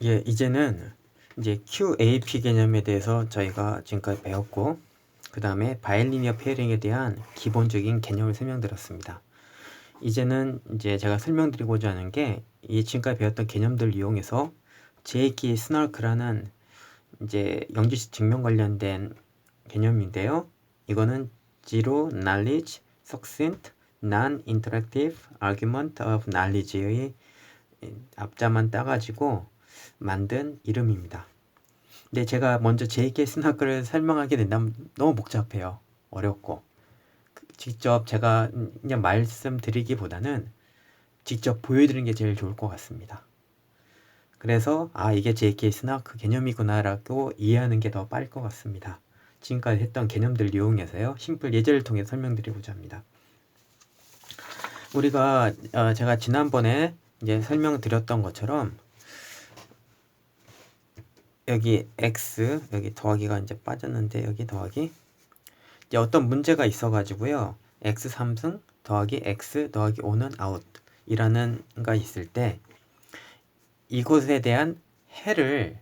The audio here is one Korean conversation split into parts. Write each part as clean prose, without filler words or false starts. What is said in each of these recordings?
예, 이제는 이제 QAP 개념에 대해서 저희가 지금까지 배웠고, 그 다음에 바이리니어 페어링에 대한 기본적인 개념을 설명드렸습니다. 이제는 이제 제가 설명드리고자 하는 게 이 지금까지 배웠던 개념들을 이용해서 제이키 스너크라는 이제 영지식 증명 관련된 개념인데요. 이거는 Zero Knowledge Succinct Non-Interactive Argument of Knowledge의 앞자만 따가지고 만든 이름입니다. 근데 제가 먼저 JK 스나크를 설명하게 된다면 너무 복잡해요. 어렵고. 직접 제가 그냥 말씀드리기보다는 직접 보여드리는 게 제일 좋을 것 같습니다. 그래서 이게 JK 스나크 개념이구나라고 이해하는 게 더 빠를 것 같습니다. 지금까지 했던 개념들을 이용해서요. 심플 예제를 통해 설명드리고자 합니다. 우리가 제가 지난번에 이제 설명드렸던 것처럼 여기 x 여기 더하기가 이제 빠졌는데 여기 더하기 이제 어떤 문제가 있어 가지고요. x 3승 더하기 x 더하기 5는 아웃 이라는 가 있을 때 이것에 대한 해를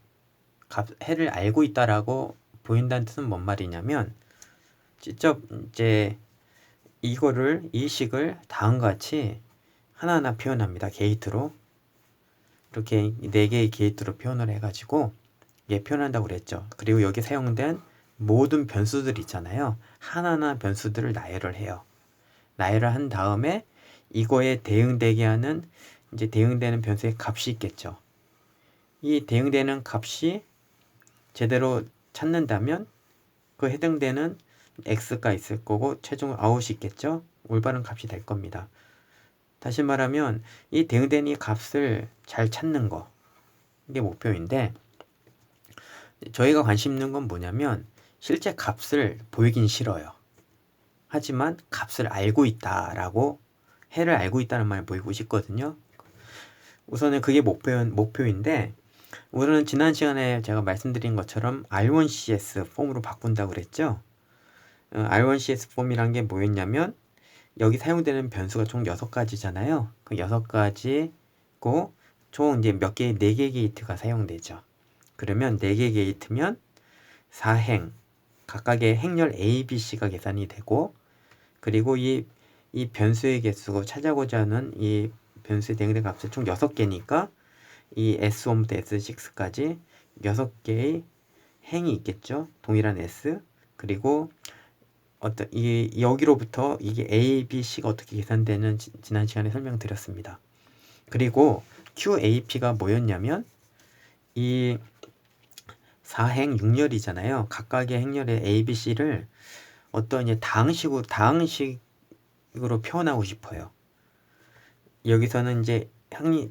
알고 있다라고 보인다는 뜻은 뭔 말이냐면 직접 이제 이 식을 다음과 같이 하나하나 표현합니다. 게이트로 이렇게 4개의 게이트로 표현을 해가지고 표현한다고 그랬죠. 그리고 여기 사용된 모든 변수들 있잖아요. 하나하나 변수들을 나열을 해요. 나열을 한 다음에 이거에 대응되게 하는 이제 대응되는 변수의 값이 있겠죠. 이 대응되는 값이 제대로 찾는다면 그 해당되는 x가 있을 거고 최종 아웃이 있겠죠. 올바른 값이 될 겁니다. 다시 말하면 이 대응되는 이 값을 잘 찾는 거 이게 목표인데 저희가 관심 있는 건 뭐냐면 실제 값을 보이긴 싫어요. 하지만 값을 알고 있다라고 해를 알고 있다는 말을 보이고 싶거든요. 우선은 그게 목표인데 우선은 지난 시간에 제가 말씀드린 것처럼 R1CS 폼으로 바꾼다고 그랬죠. R1CS 폼이란 게 뭐였냐면 여기 사용되는 변수가 총 6가지잖아요. 그 6가지고 총 이제 몇 개의 4개 게이트가 사용되죠. 그러면 4개 게이트면 4행 각각의 행렬 A, B, C가 계산이 되고 그리고 이 변수의 개수고 찾아고자 하는 이 변수에 대응된 값이 총 6개니까 이 S1부터 S6까지 6개의 행이 있겠죠. 동일한 S 그리고 여기로부터 이게 A, B, C가 어떻게 계산되는 지난 시간에 설명드렸습니다. 그리고 QAP가 뭐였냐면 이 4행 6열이잖아요. 각각의 행렬의 A, B, C를 어떤 이제 다항식으로 표현하고 싶어요. 여기서는 이제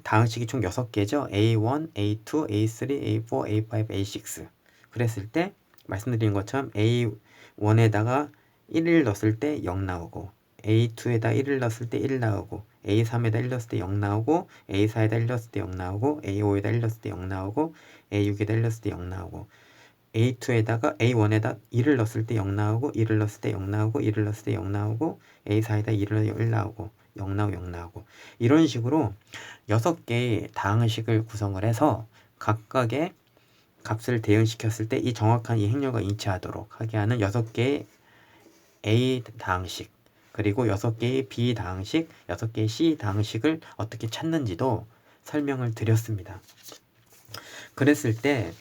다항식이 총 6개죠. A1, A2, A3, A4, A5, A6 그랬을 때 말씀드린 것처럼 A1에다가 1을 넣었을 때 0 나오고 A2에다 1을 넣었을 때 1 나오고 A3에다 1 넣었을 때 0 나오고 A4에다 1 넣었을 때 0 나오고 A5에다 1 넣었을 때 0 나오고 A6에다 1 넣었을 때 0 나오고 A1에다 2를 넣었을 때 0 나오고 2를 넣었을 때 0 나오고 2를 넣었을 때 0 나오고 A4에다 2를 넣으면 1 나오고 0 나오고 0 나오고 이런 식으로 6개의 다항식을 구성을 해서 각각의 값을 대응시켰을 때 이 정확한 이 행렬과 일치하도록 하게 하는 6개의 A 다항식 그리고 6개의 B 다항식, 6개의 C 다항식을 어떻게 찾는지도 설명을 드렸습니다. 그랬을 때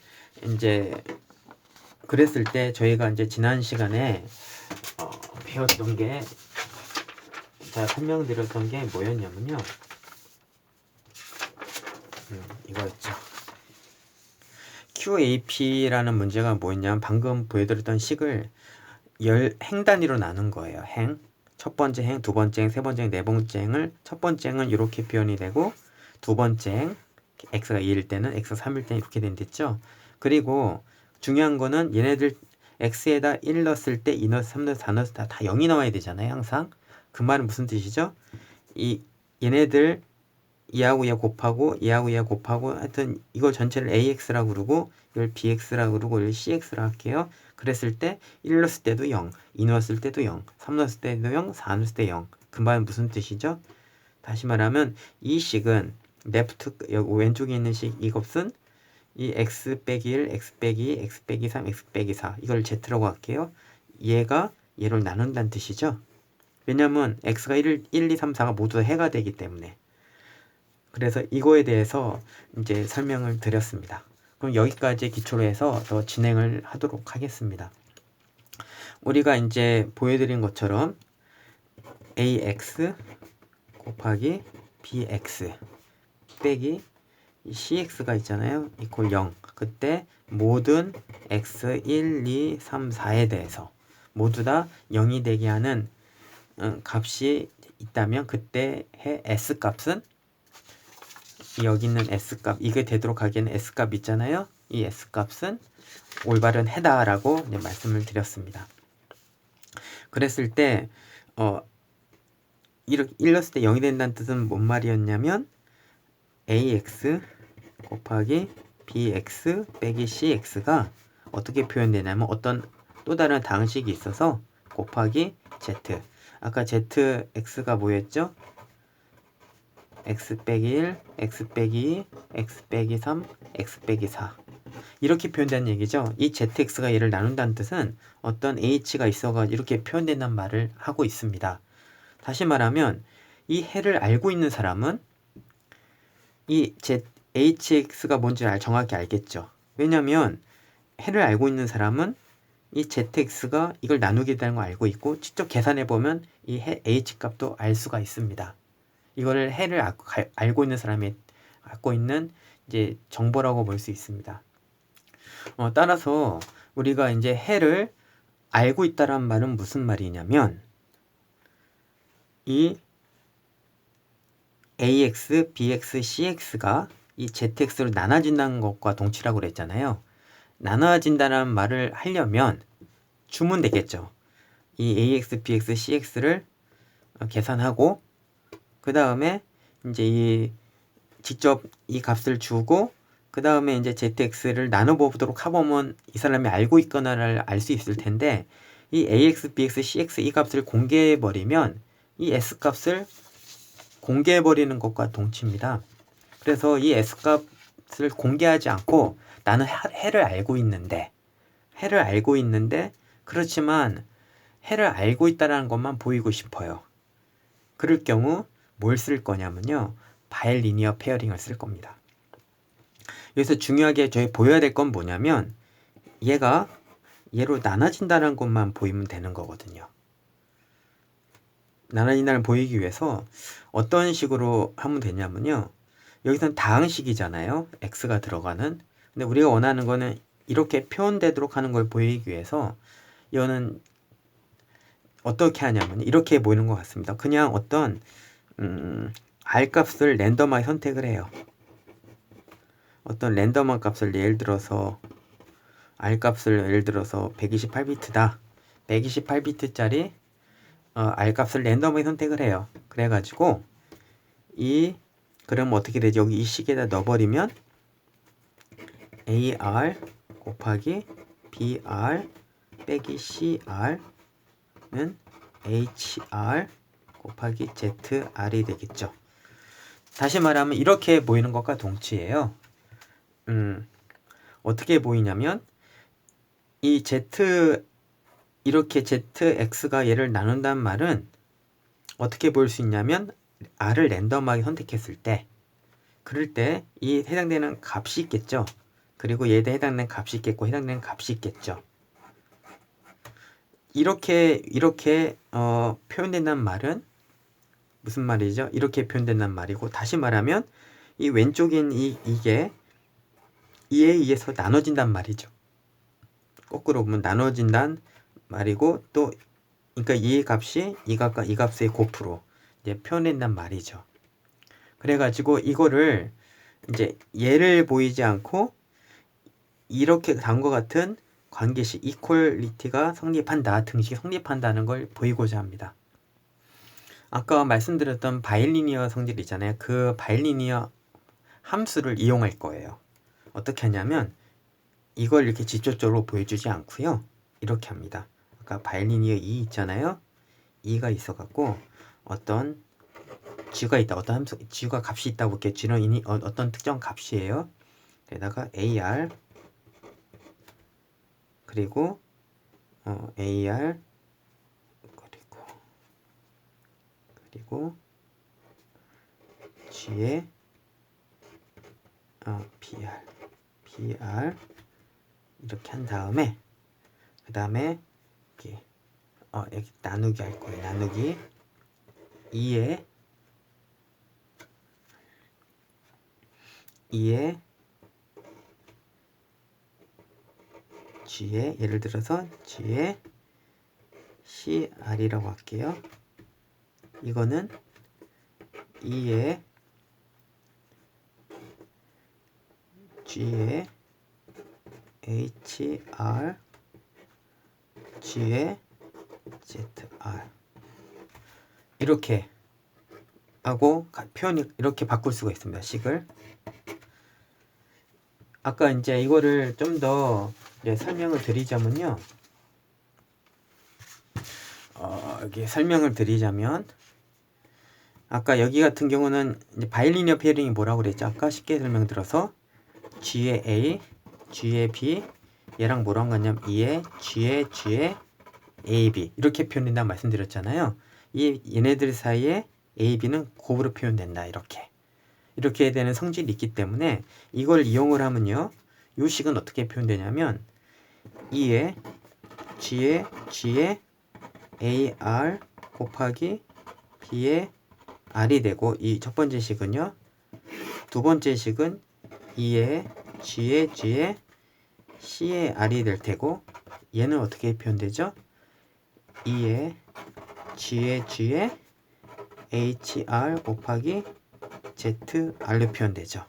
저희가 이제 지난 시간에 배웠던 게 설명드렸던 게 뭐였냐면요. 이거였죠. QAP라는 문제가 뭐였냐면 방금 보여드렸던 식을 행 단위로 나눈 거예요. 첫 번째 행, 두 번째 행, 세 번째 행, 네 번째 행을 첫 번째 행은 이렇게 표현이 되고 두 번째 행 x가 2일 때는 x가 3일 때는 이렇게 된댔죠. 그리고 중요한 거는 얘네들 x에다 1 넣었을 때 2 넣었을 때 3 넣었을 때 4 넣었을 때 다 0이 나와야 되잖아요. 항상. 그 말은 무슨 뜻이죠? 얘네들 얘하고 얘 곱하고 얘하고 얘 곱하고 하여튼 이걸 전체를 AX라고 그러고 이걸 BX라고 그러고 이걸 CX라고 할게요. 그랬을 때 1 넣었을 때도 0, 2 넣었을 때도 0, 3 넣었을 때도 0, 4 넣었을 때 0. 그 말은 무슨 뜻이죠? 다시 말하면 이 식은 레프트 왼쪽에 있는 식 이 값은 이 x 빼기 1, x 빼기 2, x 빼기 3, x 빼기 4 이걸 z라고 할게요. 얘가 얘를 나눈다는 뜻이죠. 왜냐면 x가 1, 2, 3, 4가 모두 다 해가 되기 때문에. 그래서 이거에 대해서 이제 설명을 드렸습니다. 그럼 여기까지 기초로 해서 더 진행을 하도록 하겠습니다. 우리가 이제 보여드린 것처럼 ax 곱하기 bx 빼기 cx가 있잖아요. 이퀄 0. 그때 모든 x 1, 2, 3, 4에 대해서 모두 다 0이 되게 하는 값이 있다면 그때 의 s값은 여기 있는 s값 이게 되도록 하기에는 s값 있잖아요. 이 s값은 올바른 해다라고 말씀을 드렸습니다. 그랬을 때 이렇게 일렀을 때 0이 된다는 뜻은 뭔 말이었냐면 ax 곱하기 bx 빼기 cx가 어떻게 표현되냐면 어떤 또 다른 방식이 있어서 곱하기 z. 아까 zx가 뭐였죠? x 빼기 1, x 빼기 2, x 빼기 3, x 빼기 4 이렇게 표현되는 얘기죠. 이 zx가 얘를 나눈다는 뜻은 어떤 h가 있어가지고 이렇게 표현된다는 말을 하고 있습니다. 다시 말하면 이 해를 알고 있는 사람은 이 hx가 뭔지 정확히 알겠죠. 왜냐면 해를 알고 있는 사람은 이 zx가 이걸 나누게 되는 걸 알고 있고 직접 계산해 보면 이 h 값도 알 수가 있습니다. 이거를 해를 알고 있는 사람이 갖고 있는 이제 정보라고 볼 수 있습니다. 따라서 우리가 이제 해를 알고 있다란 말은 무슨 말이냐면 이 ax, bx, cx가 이 zx로 나눠진다는 것과 동치라고 그랬잖아요. 나눠진다는 말을 하려면 주면 되겠죠. 이 ax, bx, cx를 계산하고 그 다음에 이제 직접 이 값을 주고 그 다음에 이제 zx를 나눠보도록 해보면 이 사람이 알고 있거나를 알 수 있을 텐데 이 ax, bx, cx 이 값을 공개해버리면 이 s값을 공개해버리는 것과 동치입니다. 그래서 이 s값을 공개하지 않고 나는 해를 알고 있는데 그렇지만 해를 알고 있다는 것만 보이고 싶어요. 그럴 경우 뭘 쓸 거냐면요. 바이리니어 페어링을 쓸 겁니다. 여기서 중요하게 저희 보여야 될 건 뭐냐면 얘가 얘로 나눠진다는 것만 보이면 되는 거거든요. 나눠진다는 보이기 위해서 어떤 식으로 하면 되냐면요. 여기서는 다항식이잖아요. x가 들어가는. 근데 우리가 원하는 거는 이렇게 표현되도록 하는 걸 보이기 위해서 이거는 어떻게 하냐면 이렇게 보이는 것 같습니다. 그냥 어떤 r값을 랜덤하게 선택을 해요. 어떤 랜덤한 값을 예를 들어서 r값을 예를 들어서 128비트다. 128비트짜리 r값을 랜덤하게 선택을 해요. 그래가지고 그럼 어떻게 되지? 여기 이 식에다 넣어버리면 ar 곱하기 br 빼기 cr는 hr 곱하기 zr이 되겠죠. 다시 말하면 이렇게 보이는 것과 동치예요. 어떻게 보이냐면 이 이렇게 zx가 얘를 나눈다는 말은 어떻게 볼 수 있냐면 r을 랜덤하게 선택했을 때 그럴 때 이 해당되는 값이 있겠죠. 그리고 얘에 해당되는 값이 있겠고 해당되는 값이 있겠죠. 이렇게 표현된다는 말은 무슨 말이죠? 이렇게 표현된다는 말이고 다시 말하면 이 왼쪽인 이게 2에 의해서 나눠진단 말이죠. 거꾸로 보면 나눠진단 말이고 또 그러니까 이 값이 이 값과 이 값의 곱으로 이제 표현된단 말이죠. 그래가지고 이거를 이제 얘를 보이지 않고 이렇게 다음과 같은 관계식 이퀄리티가 성립한다, 등식이 성립한다는 걸 보이고자 합니다. 아까 말씀드렸던 바이리니어 성질 있잖아요. 그 바이리니어 함수를 이용할 거예요. 어떻게 하냐면 이걸 이렇게 직접적으로 보여주지 않고요. 이렇게 합니다. 아까 바이리니어 2 있잖아요. 2가 있어갖고 어떤 g가 있다. 어떤 함수 g가 값이 있다고 볼게요. g는 어떤 특정 값이에요. 게다가 AR 그리고 AR 그리고 G에 BR 이렇게 한 다음에 그 다음에 여기 나누기 할 거예요. 나누기 2에 G에 예를 들어서 G에 CR이라고 할게요. 이거는 2에 G에 HR G에 ZR 이렇게 하고 표현이 이렇게 바꿀 수가 있습니다. 식을 아까 이제 이거를 좀 더 설명을 드리자면요. 여기 설명을 드리자면 아까 여기 같은 경우는 이제 바이리니어 페어링이 뭐라고 그랬죠? 아까 쉽게 설명드려서 G에 A, G에 B 얘랑 뭐랑 같냐면 E에 G에 AB 이렇게 표현된다 말씀드렸잖아요. 얘네들 사이에 AB는 곱으로 표현된다. 이렇게 되는 성질이 있기 때문에 이걸 이용을 하면요. 이 식은 어떻게 표현되냐면 E에 G에 AR 곱하기 B에 R이 되고 이 첫 번째 식은요. 두 번째 식은 E에 G에 C에 R이 될 테고 얘는 어떻게 표현되죠? E에 G에 HR 곱하기 ZR로 표현되죠.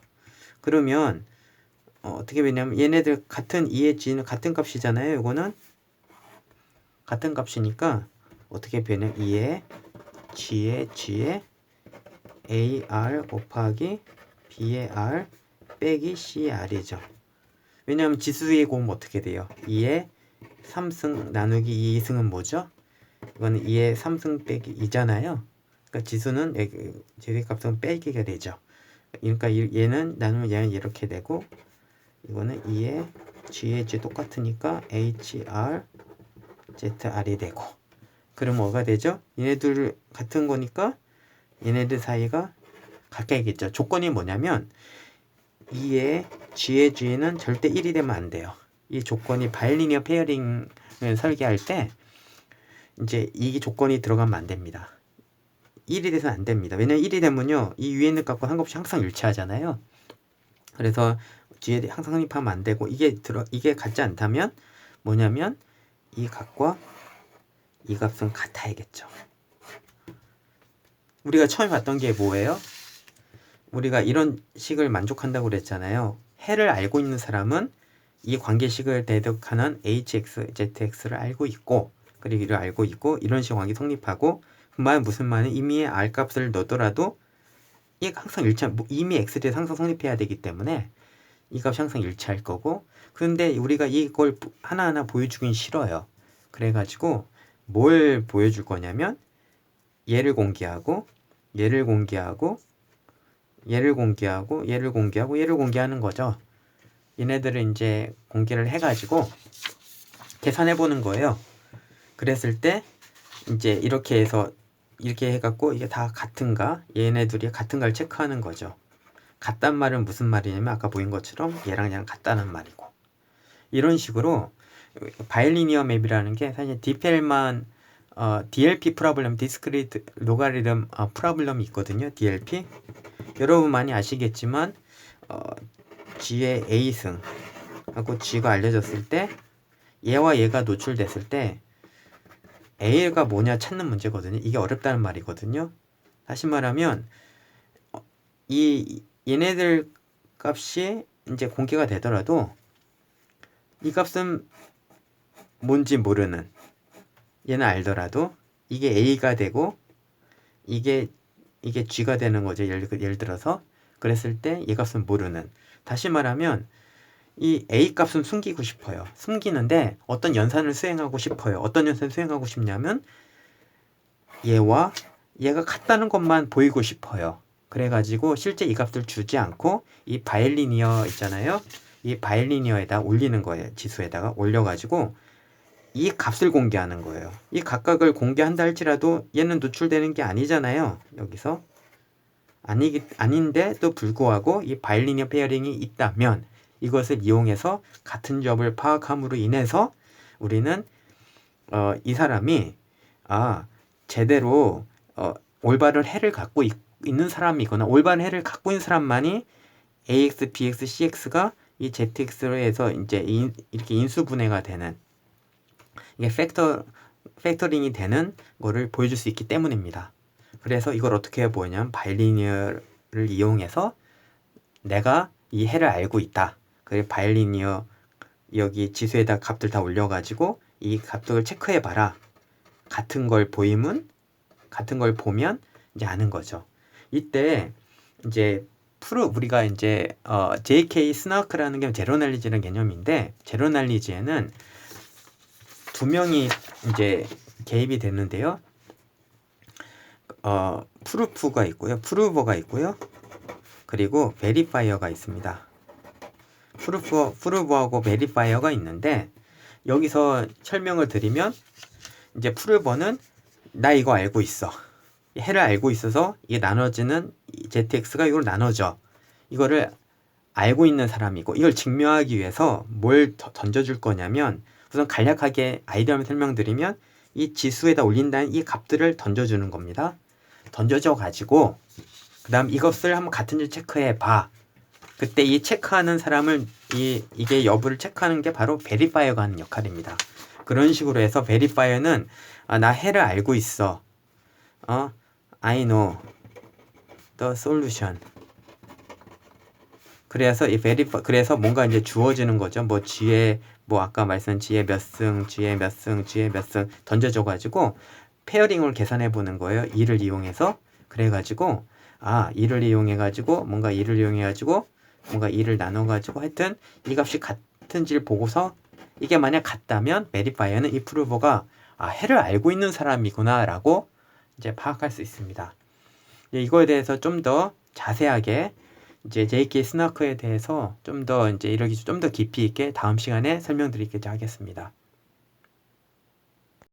그러면 어떻게 되냐면 얘네들 같은 E에 G는 같은 값이잖아요. 이거는 같은 값이니까 어떻게 표현해요? E에 G에 AR 곱하기 B에 R 빼기 CR이죠. 왜냐하면 지수의 곱은 어떻게 돼요? 2에 3승 나누기 2승은 뭐죠? 이거는 2에 3승 빼기 2잖아요. 그러니까 지수는 제곱값은 빼기가 되죠. 그러니까 얘는 나누면 얘는 이렇게 되고 이거는 2에 G에 G 똑같으니까 HR ZR이 되고 그럼 뭐가 되죠? 얘네들 같은 거니까 얘네들 사이가 가까이겠죠. 조건이 뭐냐면 2에 G의 G는 절대 1이 되면 안 돼요. 이 조건이 바이리니어 페어링을 설계할 때 이제 이 조건이 들어가면 안 됩니다. 1이 돼서는 안 됩니다. 왜냐면 1이 되면요. 이 위에 있는 값과 한 값이 항상 일치하잖아요. 그래서 뒤에 항상 성립하면 안 되고 이게 같지 않다면 뭐냐면 이 값과 이 값은 같아야겠죠. 우리가 처음에 봤던 게 뭐예요? 우리가 이런 식을 만족한다고 그랬잖아요. 해를 알고 있는 사람은 이 관계식을 대득하는 hx, zx를 알고 있고 그리고 이를 알고 있고 이런 식의 관계 성립하고 그 말은 무슨 말은 이미 r 값을 넣더라도 이게 항상 이미 x에 대해서 항상 성립해야 되기 때문에 이 값이 항상 일치할 거고 그런데 우리가 이걸 하나하나 보여주긴 싫어요. 그래가지고 뭘 보여줄 거냐면 얘를 공개하고 얘를 공개하고 얘를 공개하고 얘를 공개하고 얘를 공개하는 거죠. 얘네들을 이제 공개를 해가지고 계산해 보는 거예요. 그랬을 때 이제 이렇게 해서 이렇게 해갖고 이게 다 같은가 얘네들이 같은가를 체크하는 거죠. 같단 말은 무슨 말이냐면 아까 보인 것처럼 얘랑 얘랑 같다는 말이고 이런 식으로 바이리니어 맵이라는 게 사실 DPL만 DLP 프로블럼 디스크리트 로가리즘 프로블럼이 있거든요. DLP 여러분 많이 아시겠지만 G의 A승 하고 G가 알려졌을 때 얘와 얘가 노출됐을 때 A가 뭐냐 찾는 문제거든요. 이게 어렵다는 말이거든요. 다시 말하면 얘네들 값이 이제 공개가 되더라도 이 값은 뭔지 모르는 얘는 알더라도 이게 A가 되고 이게 G가 되는 거죠. 예를 들어서 그랬을 때 얘 값은 모르는 다시 말하면 이 A 값은 숨기고 싶어요. 숨기는데 어떤 연산을 수행하고 싶어요. 어떤 연산을 수행하고 싶냐면 얘와 얘가 같다는 것만 보이고 싶어요. 그래가지고 실제 이 값을 주지 않고 이 바일리니어 있잖아요. 이 바일리니어에다 올리는 거예요. 지수에다가 올려가지고 이 값을 공개하는 거예요. 이 각각을 공개한다 할지라도 얘는 노출되는 게 아니잖아요. 여기서 아닌데도 불구하고 이 바일리니어 페어링이 있다면 이것을 이용해서 같은 점을 파악함으로 인해서 우리는 이 사람이 제대로 올바른 해를 갖고 있는 사람이거나 올바른 해를 갖고 있는 사람만이 AX, BX, CX가 이 ZX에서 이제 이렇게 인수분해가 되는 이게 팩터링이 되는 거를 보여줄 수 있기 때문입니다. 그래서 이걸 어떻게 보냐면 바일리니어를 이용해서 내가 이 해를 알고 있다. 그리고 바일리니어 여기 지수에다 값들 다 올려가지고 이 값들을 체크해봐라. 같은 걸 보면 이제 아는 거죠. 이때 이제 우리가 이제 JK 스나크라는 게 제로날리지라는 개념인데 제로날리지에는 두 명이 이제 개입이 됐는데요. 프루프가 있고요. 프루버가 있고요. 그리고 베리파이어가 있습니다. 프루버하고 베리파이어가 있는데 여기서 설명을 드리면 이제 프루버는 나 이거 알고 있어. 해를 알고 있어서 이게 나눠지는 ZX가 이걸 나눠져. 이거를 알고 있는 사람이고 이걸 증명하기 위해서 뭘 던져줄 거냐면 우선 간략하게 아이디어를 설명드리면 이 지수에다 올린다는 이 값들을 던져주는 겁니다. 던져줘 가지고 그 다음 이것을 한번 같은지 체크해 봐. 그때 이 체크하는 사람을 이게 여부를 체크하는 게 바로 베리파이어가 하는 역할입니다. 그런 식으로 해서 베리파이어는 나 해를 알고 있어. I know the solution. 그래서 그래서 뭔가 이제 주어지는 거죠. 뭐 G에 아까 말씀한 G에 몇 승, G에 몇 승, G에 몇 승 던져줘 가지고 페어링을 계산해 보는 거예요. 2를 이용해서. 그래 가지고 2를 이용해 가지고 뭔가 2를 이용해 가지고 뭔가 2를 나눠 가지고 하여튼 이 값이 같은지를 보고서 이게 만약 같다면 베리파이어는 이 프루버가 해를 알고 있는 사람이구나라고 이제 파악할 수 있습니다. 이거에 대해서 좀 더 자세하게 이제 JK 스나크에 대해서 좀 더 이제 좀 더 깊이 있게 다음 시간에 설명드리겠습니다.